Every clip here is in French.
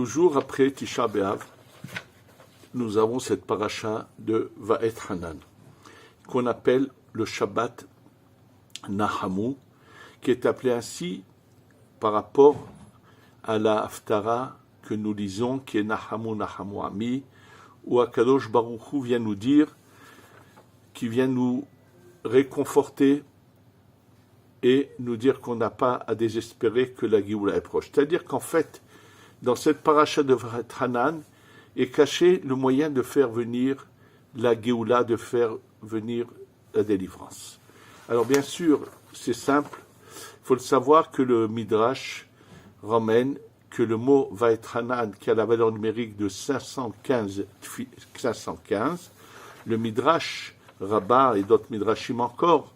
Toujours après Tisha B'Av, nous avons cette paracha de Va'et Hanan, qu'on appelle le Shabbat Nahamu, qui est appelé ainsi par rapport à la Haftara que nous lisons, qui est Nahamu Nahamu Ami, où Akadosh Baruch Hu vient nous dire, qui vient nous réconforter et nous dire qu'on n'a pas à désespérer, que la Géoula est proche. C'est-à-dire qu'en fait, dans cette paracha de Va'et Hanan, est caché le moyen de faire venir la Géoula, de faire venir la délivrance. Alors bien sûr, c'est simple, il faut le savoir que le Midrash ramène que le mot Va'et Hanan, qui a la valeur numérique de 515, le Midrash Rabbah et d'autres Midrashim encore,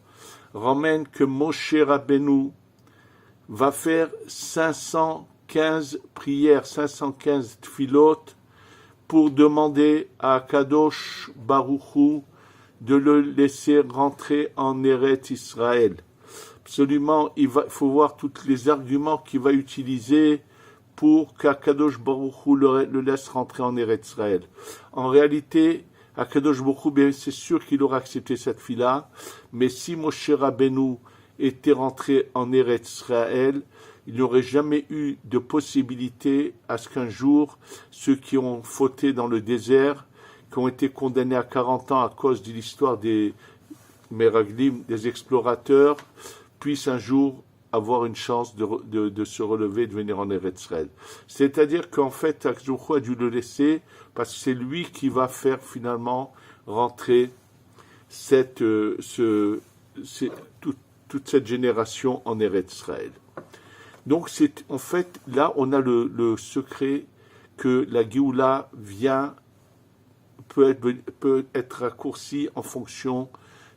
ramène que Moshe Rabbeinu va faire 515 prières, 515 tfilot, pour demander à Kadosh Baruch Hu de le laisser rentrer en Eretz Israël. Absolument, il faut voir tous les arguments qu'il va utiliser pour qu'Akadosh Baruch Hu le laisse rentrer en Eretz Israël. En réalité, Akadosh Baruch Hu, bien, c'est sûr qu'il aura accepté cette fille-là, mais si Moshe Rabbeinu était rentré en Eretz Israël, il n'y aurait jamais eu de possibilité à ce qu'un jour, ceux qui ont fauté dans le désert, qui ont été condamnés à 40 ans à cause de l'histoire des Meraglim, des explorateurs, puissent un jour avoir une chance de se relever et de venir en Eretz Israël. C'est-à-dire qu'en fait, Akadosh a dû le laisser parce que c'est lui qui va faire finalement rentrer toute cette génération en Eretz Israël. Donc, en fait, là, on a le secret que la Géoula peut être raccourcie en fonction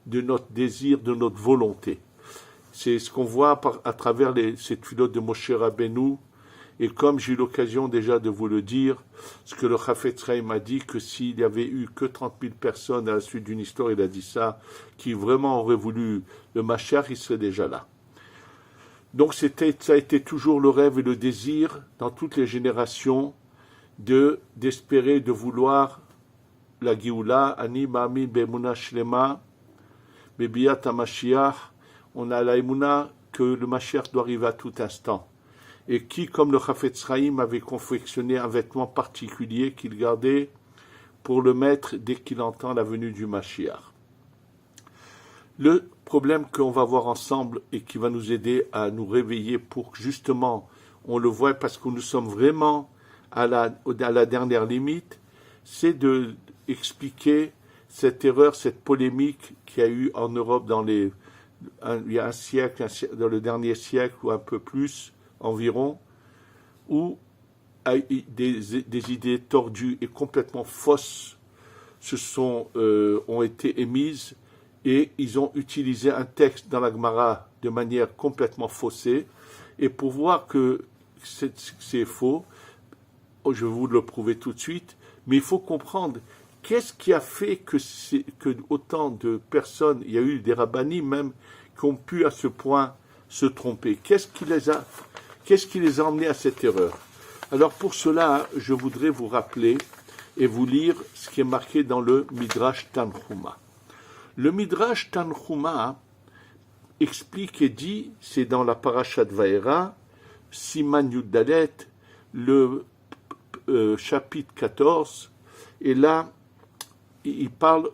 de notre désir, de notre volonté. C'est ce qu'on voit à travers ces pilotes de Moshe Rabbeinu. Et comme j'ai eu l'occasion déjà de vous le dire, ce que le Chafetz Chaim m'a dit, que s'il n'y avait eu que 30 000 personnes à la suite d'une histoire, il a dit ça, qui vraiment auraient voulu le Mashiach, il serait déjà là. Donc ça a été toujours le rêve et le désir dans toutes les générations d'espérer, de vouloir la Géoula, Ani Ma'amin Be'emuna Shlema, Be'biyat HaMashiach. On a la Emouna que le Mashiach doit arriver à tout instant. Et qui, comme le Chafetz Chaim, avait confectionné un vêtement particulier qu'il gardait pour le mettre dès qu'il entend la venue du Mashiach. Le problème qu'on va voir ensemble et qui va nous aider à nous réveiller pour que justement, on le voit parce que nous sommes vraiment à la dernière limite, c'est d'expliquer cette erreur, cette polémique qu'il y a eu en Europe il y a un siècle, dans le dernier siècle ou un peu plus environ, où des idées tordues et complètement fausses ont été émises. Et ils ont utilisé un texte dans la Gemara de manière complètement faussée. Et pour voir que c'est faux, je vais vous le prouver tout de suite, mais il faut comprendre qu'est-ce qui a fait que autant de personnes, il y a eu des rabbanim même, qui ont pu à ce point se tromper. Qu'est-ce qui les a emmenés à cette erreur? Alors pour cela, je voudrais vous rappeler et vous lire ce qui est marqué dans le Midrash Tanchuma. Le Midrash Tanchuma explique et dit, c'est dans la Parashat Vaera, Siman Yuddalet, le chapitre 14, et là, il parle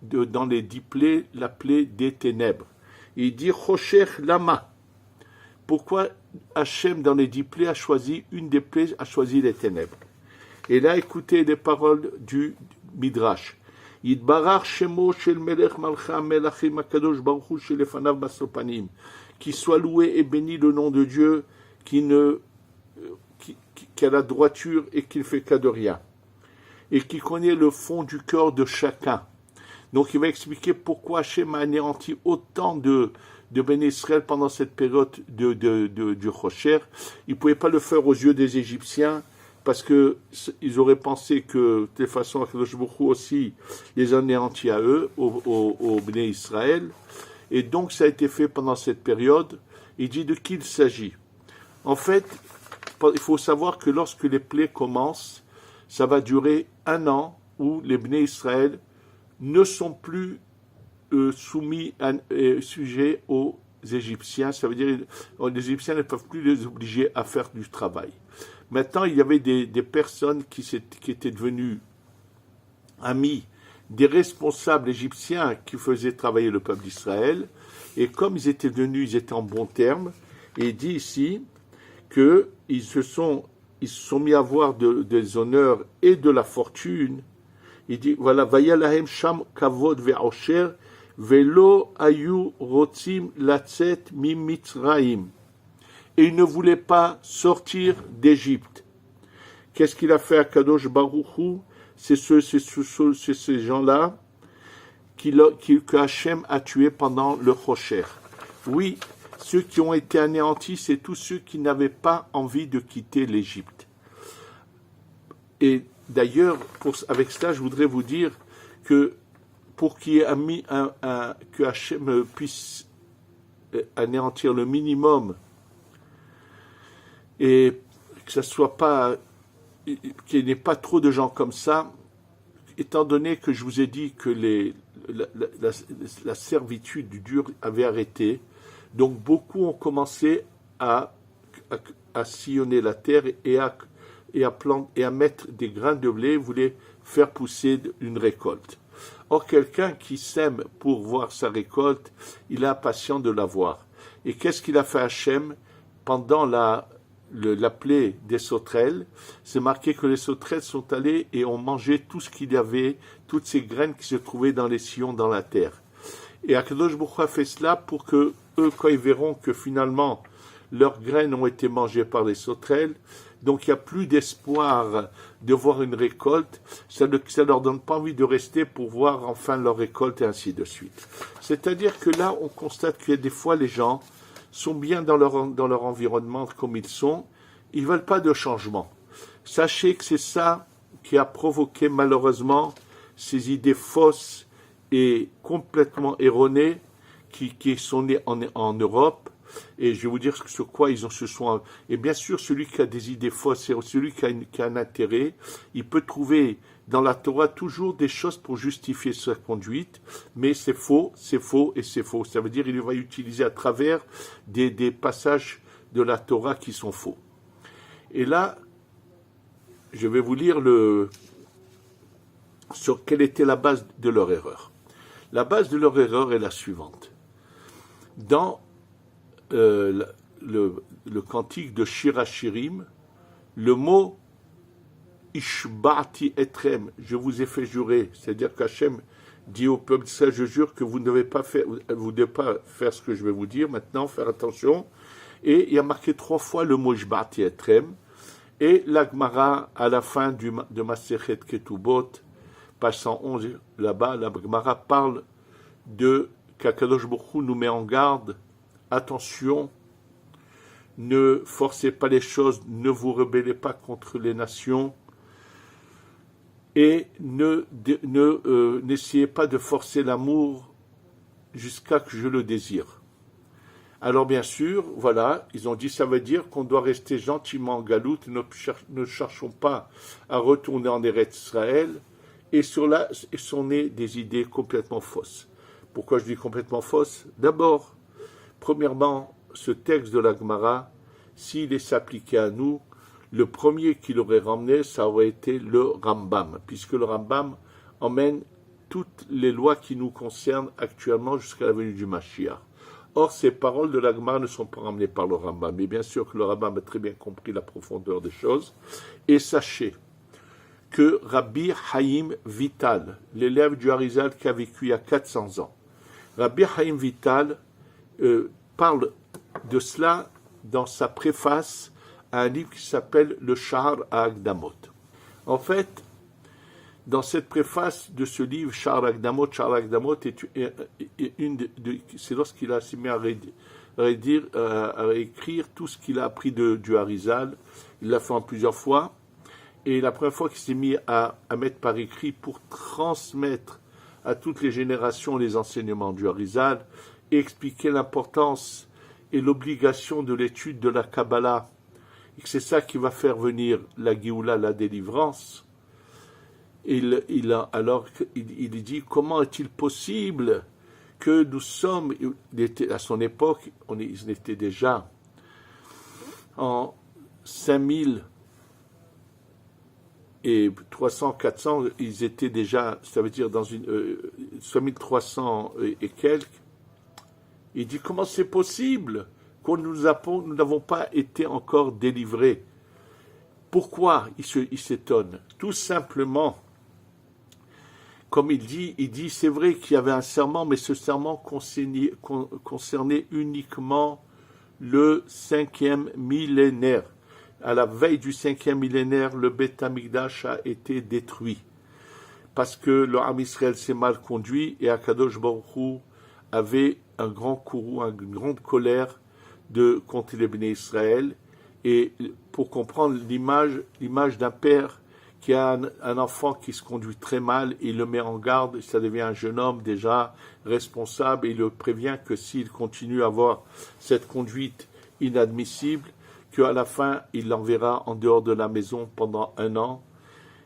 dans les 10 plaies, la plaie des ténèbres. Il dit, Chosher Lama. Pourquoi Hachem, dans les 10 plaies, a choisi une des plaies, a choisi les ténèbres? Et là, écoutez les paroles du Midrash. Yitbarach Shemo Shel Melech Malcha Melachim Akadosh Baruch Hu Shelefanav Basopanim. Qui soit loué et béni le nom de Dieu qui a la droiture et qui ne fait qu'à de rien. Et qui connaît le fond du cœur de chacun. Donc il va expliquer pourquoi Hachem a anéanti autant de Béné Israël pendant cette période du Chosher. Il ne pouvait pas le faire aux yeux des Égyptiens, parce qu'ils auraient pensé que, de toute façon, Akadosh Baruch Hu aussi les anéantit à eux, au Béné Israël. Et donc, ça a été fait pendant cette période. Il dit de qui il s'agit. En fait, il faut savoir que lorsque les plaies commencent, ça va durer 1 an où les Bnei Israël ne sont plus sujets aux Égyptiens. Ça veut dire que les Égyptiens ne peuvent plus les obliger à faire du travail. Maintenant, il y avait des personnes qui étaient devenues amis des responsables égyptiens qui faisaient travailler le peuple d'Israël. Et comme ils étaient en bons termes, et il dit ici qu'ils se sont mis à avoir des honneurs et de la fortune. Il dit, voilà, Vayalahem Sham Kavod Ve'osher Velo Ayu Rotzim Latzet Mimitzraim. Et il ne voulait pas sortir d'Égypte. Qu'est-ce qu'il a fait à Kadosh Baruch Hu? C'est ces gens-là que Hachem a tués pendant le Chosher. Oui, ceux qui ont été anéantis, c'est tous ceux qui n'avaient pas envie de quitter l'Égypte. Et d'ailleurs, avec cela, je voudrais vous dire que pour qu'il y ait que Hachem puisse anéantir le minimum et que ça soit pas, qu'il n'y ait pas trop de gens comme ça, étant donné que je vous ai dit que la servitude du dur avait arrêté, donc beaucoup ont commencé à sillonner la terre et à mettre des grains de blé, voulaient faire pousser une récolte. Or, quelqu'un qui sème pour voir sa récolte, il est impatient de la voir. Et qu'est-ce qu'il a fait Hachem pendant la plaie des sauterelles? C'est marqué que les sauterelles sont allées et ont mangé tout ce qu'il y avait, toutes ces graines qui se trouvaient dans les sillons dans la terre. Et Akadosh Baruch Hu a fait cela pour que eux, quand ils verront que finalement leurs graines ont été mangées par les sauterelles, donc il n'y a plus d'espoir de voir une récolte, ça ne leur donne pas envie de rester pour voir enfin leur récolte et ainsi de suite. C'est-à-dire que là, on constate que des fois les gens sont bien dans leur environnement comme ils sont, ils ne veulent pas de changement. Sachez que c'est ça qui a provoqué malheureusement ces idées fausses et complètement erronées qui sont nées en Europe. Et je vais vous dire sur quoi ils se sont... Et bien sûr, celui qui a des idées fausses, et celui qui a un intérêt, il peut trouver dans la Torah toujours des choses pour justifier sa conduite, mais c'est faux, c'est faux et c'est faux. Ça veut dire qu'il va utiliser à travers des passages de la Torah qui sont faux. Et là, je vais vous lire sur quelle était la base de leur erreur. La base de leur erreur est la suivante. Dans le cantique de Shir HaShirim, le mot Ishba'ti etrem, je vous ai fait jurer, c'est-à-dire qu'Hachem dit au peuple, ça je jure que vous ne devez pas faire ce que je vais vous dire maintenant, faire attention. Et il y a marqué 3 fois le mot Ishba'ti etrem, et la Gemara à la fin de Masechet Ketubot, page 111, là-bas, la Gemara parle de qu'Akadosh Baruch Hu nous met en garde. Attention, ne forcez pas les choses, ne vous rebellez pas contre les nations et n'essayez pas de forcer l'amour jusqu'à que je le désire. Alors bien sûr, voilà, ils ont dit ça veut dire qu'on doit rester gentiment en galoute, ne cherchons pas à retourner en Eretz Israël, et sur là sont nées des idées complètement fausses. Pourquoi je dis complètement fausses? D'abord, premièrement, ce texte de la Gemara, s'il s'appliquait à nous, le premier qui l'aurait ramené, ça aurait été le Rambam, puisque le Rambam emmène toutes les lois qui nous concernent actuellement jusqu'à la venue du Mashiach. Or, ces paroles de la Gemara ne sont pas ramenées par le Rambam, mais bien sûr que le Rambam a très bien compris la profondeur des choses. Et sachez que Rabbi Haïm Vital, l'élève du Harizal qui a vécu il y a 400 ans, Rabbi Haïm Vital parle de cela dans sa préface à un livre qui s'appelle le Sha'ar HaAkdamot. En fait, dans cette préface de ce livre, Sha'ar HaAkdamot c'est lorsqu'il a s'est mis à écrire tout ce qu'il a appris du Harizal. Il l'a fait en plusieurs fois. Et la première fois qu'il s'est mis à mettre par écrit pour transmettre à toutes les générations les enseignements du Harizal et expliquer l'importance et l'obligation de l'étude de la Kabbalah et que c'est ça qui va faire venir la Géoula, la délivrance, il dit, comment est-il possible que nous sommes, à son époque, ils étaient déjà en 5000 et 300, 400, ils étaient déjà, ça veut dire dans une 5300 et quelques. Il dit, comment c'est possible que nous n'avons pas été encore délivrés? Pourquoi il s'étonne? Tout simplement, comme il dit, c'est vrai qu'il y avait un serment, mais ce serment concernait uniquement le 5e millénaire. À la veille du 5e millénaire, le Beth Amikdash a été détruit. Parce que le Ham Israël s'est mal conduit et Akadosh Baruch Hu avait un grand courroux, une grande colère contre les Béné Israël. Et pour comprendre l'image d'un père qui a un enfant qui se conduit très mal, il le met en garde, ça devient un jeune homme déjà responsable, et il le prévient que s'il continue à avoir cette conduite inadmissible, qu'à la fin, il l'enverra en dehors de la maison pendant 1 an,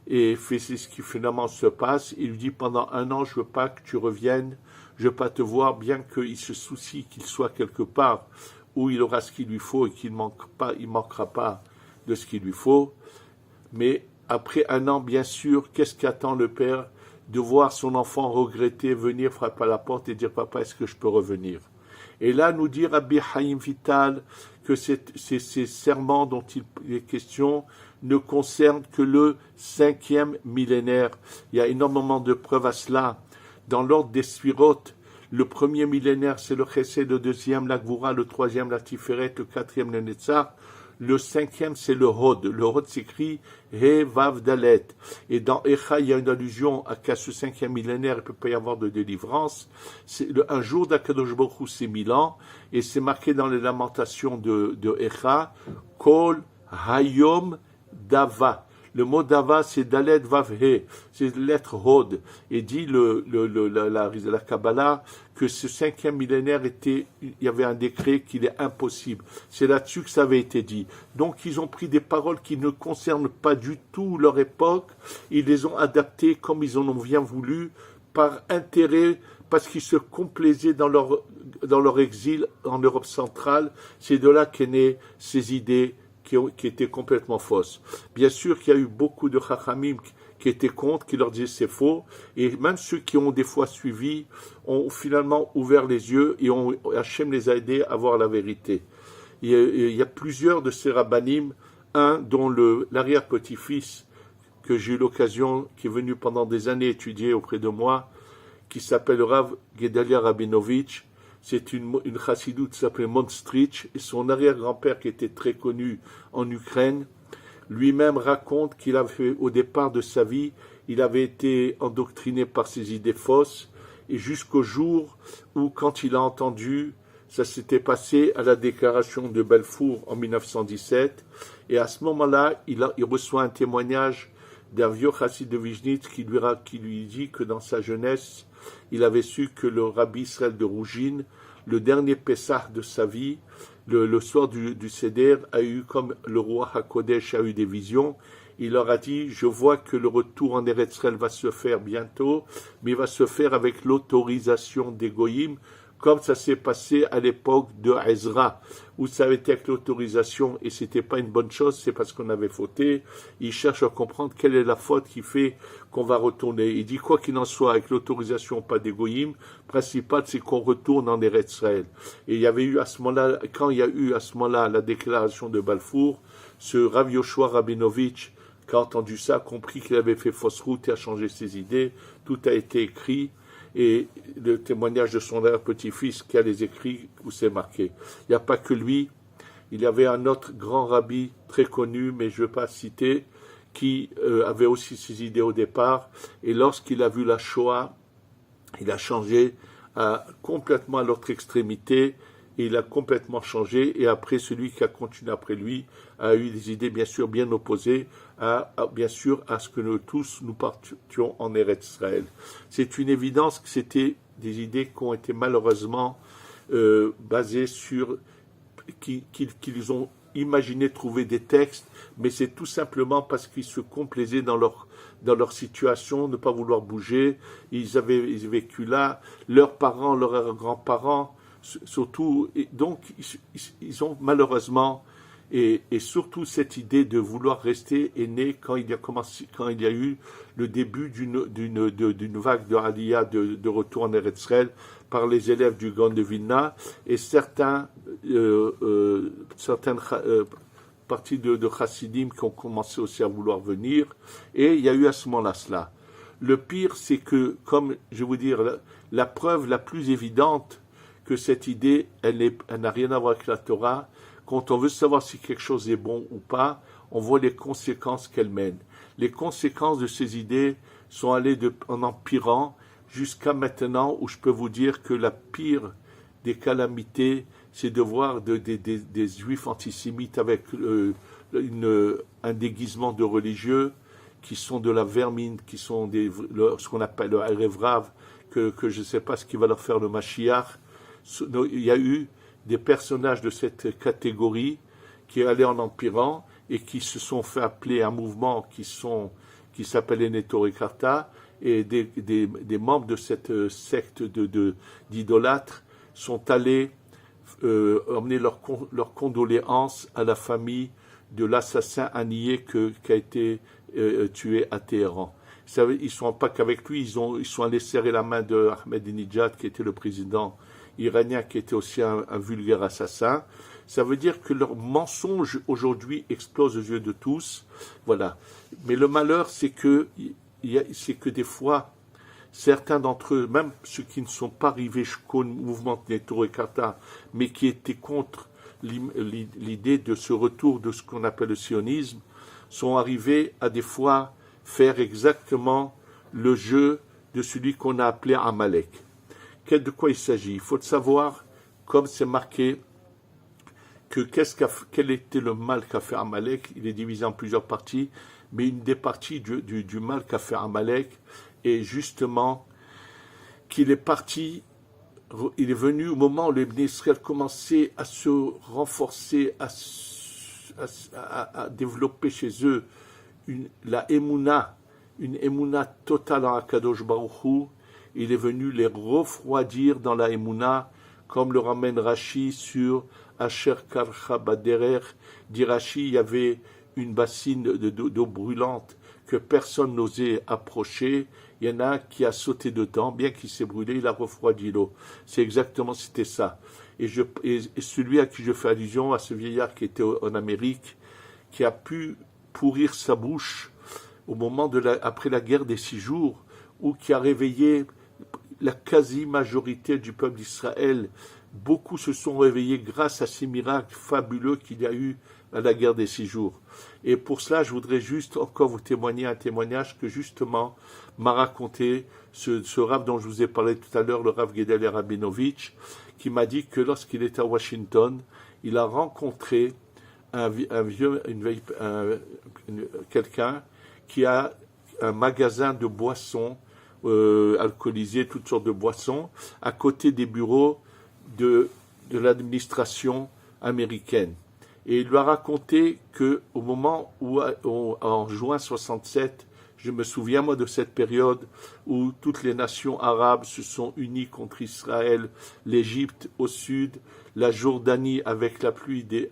et c'est ce qui finalement se passe. Il lui dit, pendant 1 an, je veux pas que tu reviennes, je veux pas te voir, bien qu'il se soucie qu'il soit quelque part où il aura ce qu'il lui faut et qu'il manquera pas de ce qu'il lui faut. Mais après 1 an, bien sûr, qu'est-ce qu'attend le père? De voir son enfant regretter, venir frapper à la porte et dire, papa, est-ce que je peux revenir? Et là, nous dit Rabbi Chaim Vital que ces serments dont il est question ne concernent que le 5e millénaire. Il y a énormément de preuves à cela. Dans l'ordre des Sfirotes, le 1er millénaire, c'est le Chesed, le 2e, la Gvura, le 3e, la Tiferet, le 4e, le Netzach. Le 5e, c'est le Hod. Le Hod s'écrit He Vav Dalet. Et dans Echa, il y a une allusion à qu'à ce 5e millénaire, il ne peut pas y avoir de délivrance. Un jour d'Akadosh Baruch Hu, c'est 1000 ans. Et c'est marqué dans les lamentations de Echa, Kol Hayom Dava. Le mot Dava, c'est Dalet Vav He. C'est la lettre Hod. Et dit la Kabbalah que ce 5e millénaire il y avait un décret qu'il est impossible. C'est là-dessus que ça avait été dit. Donc ils ont pris des paroles qui ne concernent pas du tout leur époque, ils les ont adaptées comme ils en ont bien voulu, par intérêt, parce qu'ils se complaisaient dans leur exil en Europe centrale. C'est de là qu'est née ces idées qui étaient complètement fausses. Bien sûr qu'il y a eu beaucoup de Chachamim qui étaient contre, qui leur disaient c'est faux, et même ceux qui ont des fois suivi ont finalement ouvert les yeux et Hachem les a aidés à voir la vérité. Il y a plusieurs de ces rabbanim, un dont l'arrière-petit-fils que j'ai eu l'occasion, qui est venu pendant des années étudier auprès de moi, qui s'appelle Rav Gedalia Rabinovitch. C'est une chassidoute qui s'appelait Monstrich, et son arrière-grand-père qui était très connu en Ukraine, lui-même raconte qu'il avait, au départ de sa vie, il avait été endoctriné par ses idées fausses, et jusqu'au jour où, quand il a entendu, ça s'était passé à la déclaration de Balfour en 1917, et à ce moment-là, il reçoit un témoignage d'un vieux chassid de Vizhnitz qui lui dit que dans sa jeunesse, il avait su que le rabbi Israël de Rougine, le dernier Pessah de sa vie, le soir du Seder, a eu, comme le roi HaKodesh a eu des visions, il leur a dit, je vois que le retour en Eretz Israël va se faire bientôt, mais il va se faire avec l'autorisation des Goïm, comme ça s'est passé à l'époque de Ezra, où ça avait été avec l'autorisation, et c'était pas une bonne chose, c'est parce qu'on avait fauté. Il cherche à comprendre quelle est la faute qui fait qu'on va retourner. Il dit, quoi qu'il en soit, avec l'autorisation, pas des Goïm, principal, c'est qu'on retourne en Eretz Israël. Et il y avait eu à ce moment-là, quand il y a eu à ce moment-là la déclaration de Balfour, ce Rav Yoshua Rabinovitch, qui a entendu ça, a compris qu'il avait fait fausse route et a changé ses idées. Tout a été écrit. Et le témoignage de son petit-fils qui a les écrits où c'est marqué. Il n'y a pas que lui, il y avait un autre grand rabbi très connu, mais je ne veux pas citer, qui avait aussi ses idées au départ, et lorsqu'il a vu la Shoah, il a changé complètement à l'autre extrémité, et il a complètement changé, et après celui qui a continué après lui a eu des idées bien sûr bien opposées bien sûr à ce que nous tous nous partions en Eretz Israël. C'est une évidence que c'était des idées qui ont été malheureusement basées sur qu'ils ont imaginer trouver des textes, mais c'est tout simplement parce qu'ils se complaisaient dans leur situation, ne pas vouloir bouger. Ils avaient vécu là, leurs parents, leurs grands-parents, surtout. Et donc, ils ont malheureusement, et surtout cette idée de vouloir rester est née quand il y a eu le début d'une vague de Aliyah de retour en Eretz Israël par les élèves du Gaon de Vilna et certaines parties de Chassidim qui ont commencé aussi à vouloir venir, et il y a eu à ce moment-là cela. Le pire, c'est que, comme je vais vous dire, la preuve la plus évidente que cette idée, elle n'a rien à voir avec la Torah. Quand on veut savoir si quelque chose est bon ou pas, on voit les conséquences qu'elle mène. Les conséquences de ces idées sont allées en empirant jusqu'à maintenant, où je peux vous dire que la pire des calamités, c'est de voir des juifs antisémites avec un déguisement de religieux qui sont de la vermine, qui sont ce qu'on appelle le Erev que je ne sais pas ce qui va leur faire le Mashiach. Il y a eu des personnages de cette catégorie qui allaient en empirant et qui se sont fait appeler un mouvement qui s'appelle les Netorei Karta, et des membres de cette secte d'idolâtres sont allés emmener leurs condoléances à la famille de l'assassin Haniyeh qui a été tué à Téhéran. Ils ne sont pas qu'avec lui, ils sont allés serrer la main de Ahmadinejad, qui était le président iranien, qui était aussi un vulgaire assassin. Ça veut dire que leur mensonge aujourd'hui explose aux yeux de tous. Voilà. Mais le malheur, c'est que des fois, certains d'entre eux, même ceux qui ne sont pas arrivés jusqu'au mouvement Netorei Karta, mais qui étaient contre l'idée de ce retour de ce qu'on appelle le sionisme, sont arrivés à des fois faire exactement le jeu de celui qu'on a appelé Amalek. De quoi il s'agit? Il faut savoir, comme c'est marqué, quel était le mal qu'a fait Amalek. Il est divisé en plusieurs parties, mais une des parties du mal qu'a fait Amalek est justement qu'il est parti, il est venu au moment où les Bnei Israël commençaient à se renforcer, à développer chez eux une émouna totale en Akadosh Baruch Hu. Il est venu les refroidir dans la émouna, comme le ramène Rashi sur Asher Karcha Baderer. Dit Rashi, il y avait une bassine d'eau brûlante que personne n'osait approcher. Il y en a un qui a sauté dedans, bien qu'il s'est brûlé, il a refroidi l'eau. C'était ça. Et celui à qui je fais allusion, à ce vieillard qui était en Amérique, qui a pu pourrir sa bouche au moment après la guerre des 6 jours, ou qui a réveillé la quasi-majorité du peuple d'Israël. Beaucoup se sont réveillés grâce à ces miracles fabuleux qu'il y a eu à la guerre des 6 jours. Et pour cela, je voudrais juste encore vous témoigner un témoignage que justement m'a raconté ce Rav dont je vous ai parlé tout à l'heure, le Rav Gedalia Rabinovitch, qui m'a dit que lorsqu'il était à Washington, il a rencontré quelqu'un qui a un magasin de boissons alcoolisées, toutes sortes de boissons, à côté des bureaux de l'administration américaine. Et il lui a raconté qu'au moment où, en juin 67, je me souviens moi de cette période où toutes les nations arabes se sont unies contre Israël, l'Égypte au sud, la Jordanie avec l'appui de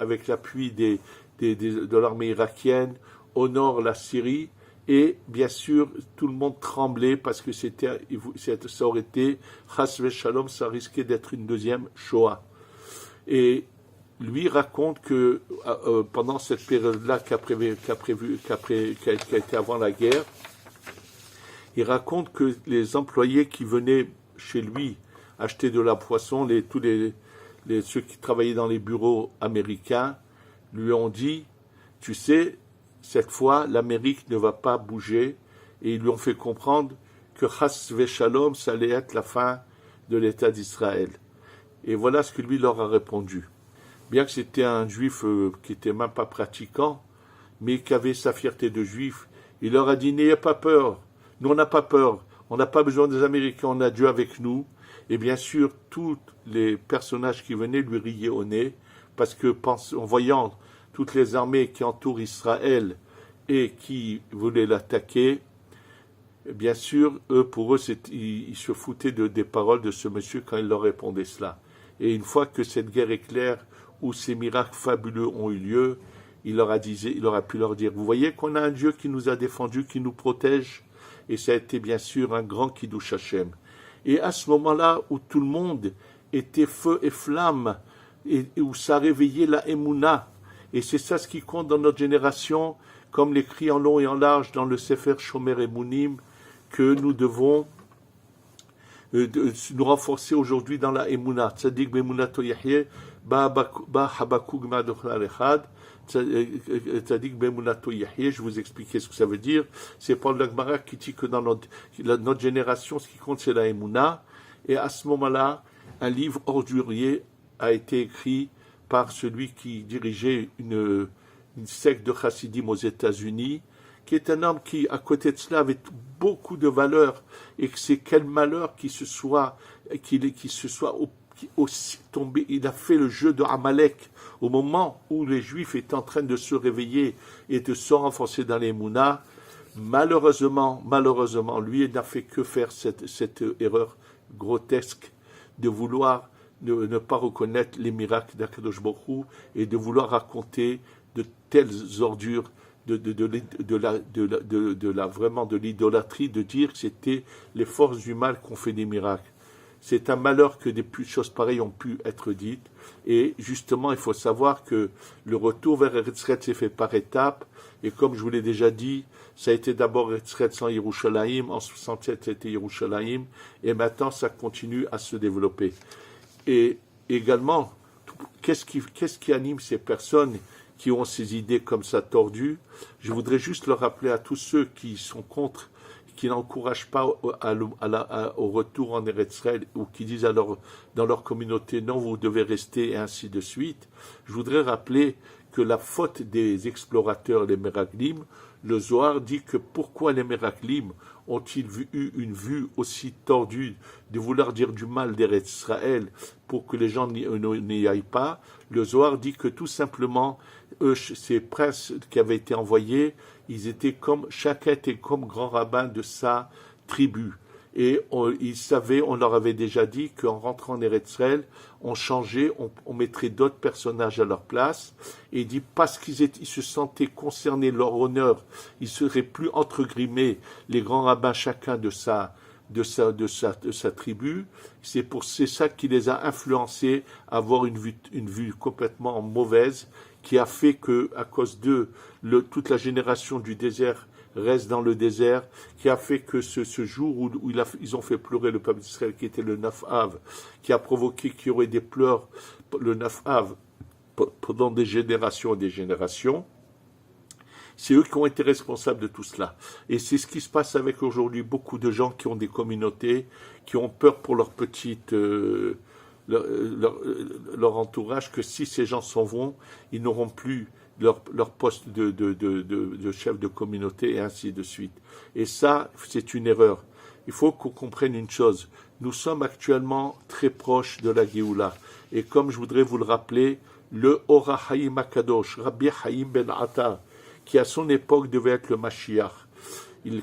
l'armée irakienne, au nord la Syrie, et bien sûr tout le monde tremblait parce que ça aurait été Chas v'Shalom, ça risquait d'être une deuxième Shoah. Et lui raconte que pendant cette période-là qui a été avant la guerre, il raconte que les employés qui venaient chez lui acheter de la poisson, ceux qui travaillaient dans les bureaux américains, lui ont dit, tu sais, cette fois, l'Amérique ne va pas bouger, et ils lui ont fait comprendre que Chas v'Shalom, ça allait être la fin de l'État d'Israël. Et voilà ce que lui leur a répondu. Bien que c'était un juif qui n'était même pas pratiquant, mais qui avait sa fierté de juif, il leur a dit, n'ayez pas peur, nous on n'a pas peur, on n'a pas besoin des Américains, on a Dieu avec nous. Et bien sûr, tous les personnages qui venaient lui riaient au nez, parce que en voyant toutes les armées qui entourent Israël et qui voulaient l'attaquer, bien sûr, pour eux, ils se foutaient des paroles de ce monsieur quand il leur répondait cela. Et une fois que cette guerre éclair, où ces miracles fabuleux ont eu lieu, il a pu leur dire, vous voyez qu'on a un Dieu qui nous a défendus, qui nous protège, et ça a été bien sûr un grand Kiddush Hashem. Et à ce moment-là, où tout le monde était feu et flamme, et où ça réveillait la Emouna, et c'est ça ce qui compte dans notre génération, comme l'écrit en long et en large dans le Sefer Shomer Emunim, que nous devons nous renforcer aujourd'hui dans la Emouna. Tzadik be'emunato yahyeh, ba habakuk ma'adochal echad, Tzadik be'emunato yahyeh, je vous expliquer ce que ça veut dire. C'est Paul Lagmara qui dit que dans notre génération, ce qui compte, c'est la Emouna. Et à ce moment-là, un livre ordurier a été écrit par celui qui dirigeait une secte de chassidim aux États-Unis, qui est un homme qui, à côté de cela, avait beaucoup de valeur, et que c'est quel malheur qu'il se soit aussi tombé. Il a fait le jeu de Amalek au moment où les Juifs étaient en train de se réveiller et de se renforcer dans les Mouna. Malheureusement, lui, il n'a fait que faire cette erreur grotesque de vouloir ne pas reconnaître les miracles d'Akadosh Baruch Hu et de vouloir raconter de telles ordures vraiment de l'idolâtrie, de dire que c'était les forces du mal qui ont fait des miracles. C'est un malheur que des choses pareilles ont pu être dites. Et justement, il faut savoir que le retour vers Eretzret s'est fait par étapes. Et comme je vous l'ai déjà dit, ça a été d'abord Eretzret sans Yerushalayim, en 67 c'était Yerushalayim, et maintenant ça continue à se développer. Et également, qu'est-ce qui anime ces personnes qui ont ces idées comme ça tordues? Je voudrais juste leur rappeler à tous ceux qui sont contre, qui n'encouragent pas au retour en Eretzrel, ou qui disent dans leur communauté non, vous devez rester, et ainsi de suite. Je voudrais rappeler que la faute des explorateurs, les Meraglim, le Zohar dit que pourquoi les Meraglim ont-ils eu une vue aussi tordue de vouloir dire du mal d'Eretz Israël pour que les gens n'y aillent pas? Le Zohar dit que tout simplement, ces princes qui avaient été envoyés, chacun était comme grand rabbin de sa tribu. Et ils savaient, on leur avait déjà dit qu'en rentrant en Eretz Israël, on changeait, on mettrait d'autres personnages à leur place. Et il dit, parce qu'ils se sentaient concernés, leur honneur, ils seraient plus entre-grimés, les grands rabbins, chacun de sa tribu. C'est ça qui les a influencés à avoir une vue complètement mauvaise, qui a fait que, à cause d'eux, toute la génération du désert reste dans le désert, qui a fait que ce jour où ils ont fait pleurer le peuple d'Israël, qui était le 9 Av, qui a provoqué qu'il y aurait des pleurs le 9 Av pendant des générations et des générations, c'est eux qui ont été responsables de tout cela. Et c'est ce qui se passe avec aujourd'hui beaucoup de gens qui ont des communautés, qui ont peur pour leur leur entourage, que si ces gens s'en vont, ils n'auront plus leur poste de chef de communauté, et ainsi de suite. Et ça, c'est une erreur. Il faut qu'on comprenne une chose. Nous sommes actuellement très proches de la Géoula. Et comme je voudrais vous le rappeler, le Ora Haïm Akadosh, Rabbi Haïm Ben Atta, qui à son époque devait être le Mashiach,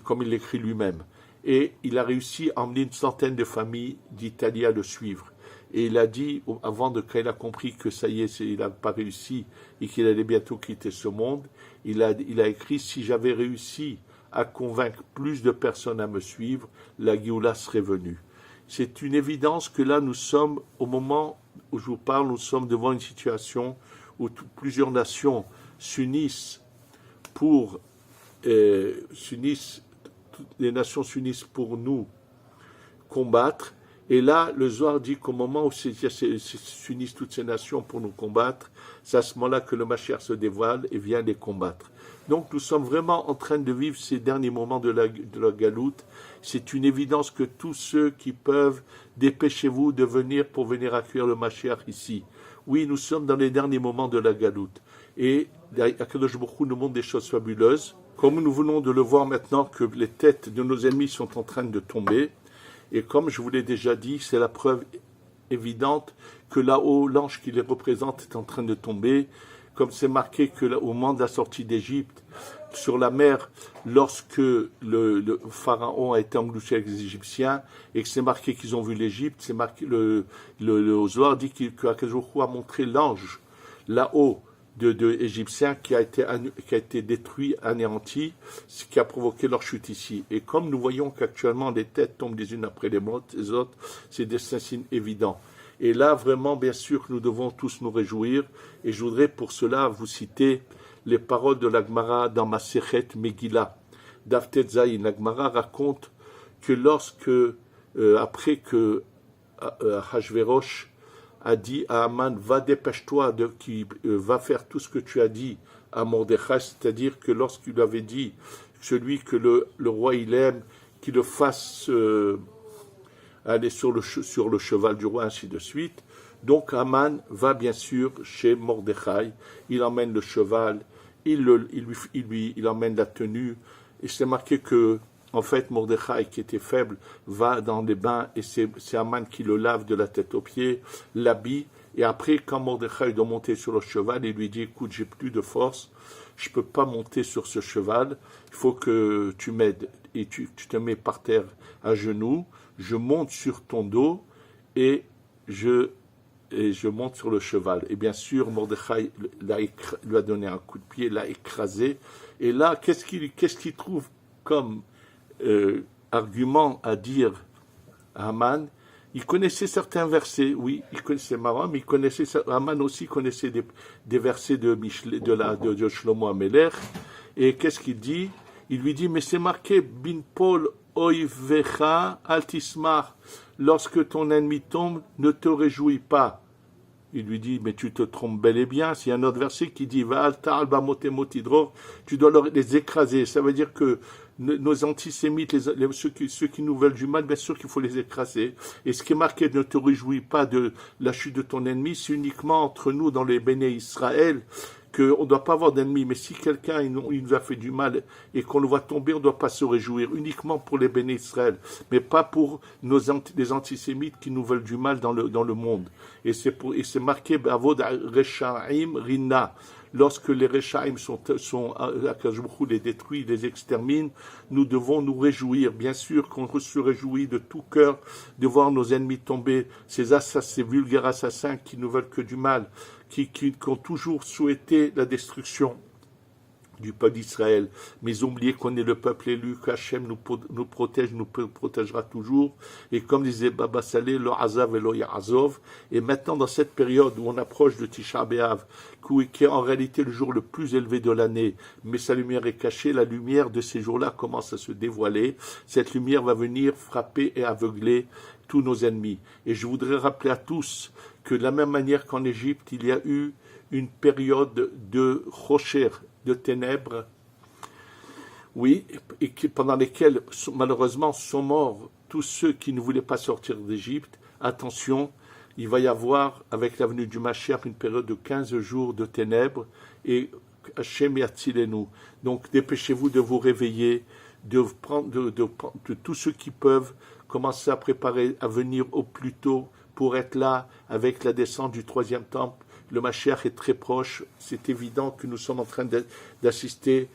comme il l'écrit lui-même. Et il a réussi à emmener une centaine de familles d'Italie à le suivre. Et il a dit, quand il a compris que ça y est, il n'a pas réussi et qu'il allait bientôt quitter ce monde, il a écrit, si j'avais réussi à convaincre plus de personnes à me suivre, la Géoula serait venue. C'est une évidence que là, nous sommes, au moment où je vous parle, nous sommes devant une situation où plusieurs nations s'unissent les nations s'unissent pour nous combattre. Et là, le Zohar dit qu'au moment où s'unissent toutes ces nations pour nous combattre, c'est à ce moment-là que le Mashiach se dévoile et vient les combattre. Donc nous sommes vraiment en train de vivre ces derniers moments de la galoute. C'est une évidence que tous ceux qui peuvent, dépêchez-vous de venir pour venir accueillir le Mashiach ici. Oui, nous sommes dans les derniers moments de la galoute. Et Akadosh Baruch Hu nous montre des choses fabuleuses. Comme nous venons de le voir maintenant que les têtes de nos ennemis sont en train de tomber. Et comme je vous l'ai déjà dit, c'est la preuve évidente que là-haut, l'ange qui les représente est en train de tomber, comme c'est marqué qu'au moment de la sortie d'Égypte, sur la mer, lorsque le pharaon a été englouti avec les Égyptiens, et que c'est marqué qu'ils ont vu l'Égypte, c'est marqué, le Zohar dit qu'Akadosh a montré l'ange là-haut de Égyptiens qui a été détruit, anéanti, ce qui a provoqué leur chute ici. Et comme nous voyons qu'actuellement les têtes tombent les unes après les autres, c'est des signes évidents. Et là, vraiment, bien sûr, nous devons tous nous réjouir. Et je voudrais pour cela vous citer les paroles de la Gemara dans Masechet Megillah. Daf Tet Zayin, la Gemara raconte que lorsque, après que Ahashverosh a dit à Haman, va dépêche-toi, va faire tout ce que tu as dit à Mordechai, c'est-à-dire que lorsqu'il avait dit, celui que le roi il aime, qu'il le fasse aller sur le cheval du roi, ainsi de suite. Donc Haman va bien sûr chez Mordechai, il emmène le cheval, il emmène la tenue, et c'est marqué que en fait, Mordechai, qui était faible, va dans les bains et c'est Haman qui le lave de la tête aux pieds, l'habille. Et après, quand Mordechai doit monter sur le cheval, il lui dit, écoute, j'ai plus de force, je ne peux pas monter sur ce cheval, il faut que tu m'aides. Et tu te mets par terre à genoux, je monte sur ton dos et je monte sur le cheval. Et bien sûr, Mordechai lui a donné un coup de pied, l'a écrasé. Et là, qu'est-ce qu'il trouve comme argument à dire à Haman? Il connaissait certains versets, oui, il connaissait Maran, mais Haman aussi connaissait des versets de Shlomo Amelech. Et qu'est-ce qu'il dit? Il lui dit, mais c'est marqué, bin Paul oivecha altismar, lorsque ton ennemi tombe, ne te réjouis pas. Il lui dit, mais tu te trompes bel et bien. S'il y a un autre verset qui dit, tu dois les écraser. Ça veut dire que nos antisémites, ceux qui nous veulent du mal, bien sûr qu'il faut les écraser. Et ce qui est marqué, ne te réjouis pas de la chute de ton ennemi, c'est uniquement entre nous, dans les Béné Israël, qu'on ne doit pas avoir d'ennemis. Mais si quelqu'un il nous a fait du mal et qu'on le voit tomber, on ne doit pas se réjouir, uniquement pour les Béné Israël, mais pas pour les antisémites qui nous veulent du mal dans le monde. Et c'est marqué Avod Rechaim Rina. Lorsque les Rechaim Akadosh les détruit, les extermine, nous devons nous réjouir. Bien sûr qu'on se réjouit de tout cœur de voir nos ennemis tomber, ces vulgaires assassins qui nous veulent que du mal, qui ont toujours souhaité la destruction du peuple d'Israël, mais oubliez qu'on est le peuple élu, qu'Hachem nous protège, nous protégera toujours, et comme disait Baba Saleh, lo azav et lo ya'azov, et maintenant dans cette période où on approche de Tisha B'Av, qui est en réalité le jour le plus élevé de l'année, mais sa lumière est cachée, la lumière de ces jours-là commence à se dévoiler, cette lumière va venir frapper et aveugler tous nos ennemis. Et je voudrais rappeler à tous que de la même manière qu'en Égypte, il y a eu une période de rocher, de ténèbres, oui, et pendant lesquelles malheureusement sont morts tous ceux qui ne voulaient pas sortir d'Égypte. Attention, il va y avoir avec la venue du Mashiach une période de 15 jours de ténèbres et Hachem yatzilenu. Donc dépêchez-vous de vous réveiller, de tous ceux qui peuvent commencer à préparer à venir au plus tôt pour être là avec la descente du troisième temple. Le Mashiach est très proche, c'est évident que nous sommes en train d'assister,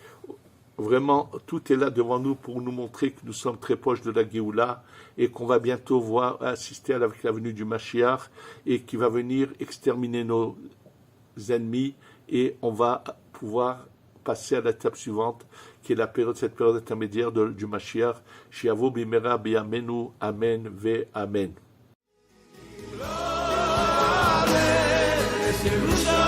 vraiment tout est là devant nous pour nous montrer que nous sommes très proches de la Géoula et qu'on va bientôt assister avec la venue du Mashiach et qui va venir exterminer nos ennemis et on va pouvoir passer à l'étape suivante qui est cette période intermédiaire du Mashiach. Shiavo bimera biyamenu, amen ve amen. Jerusalem.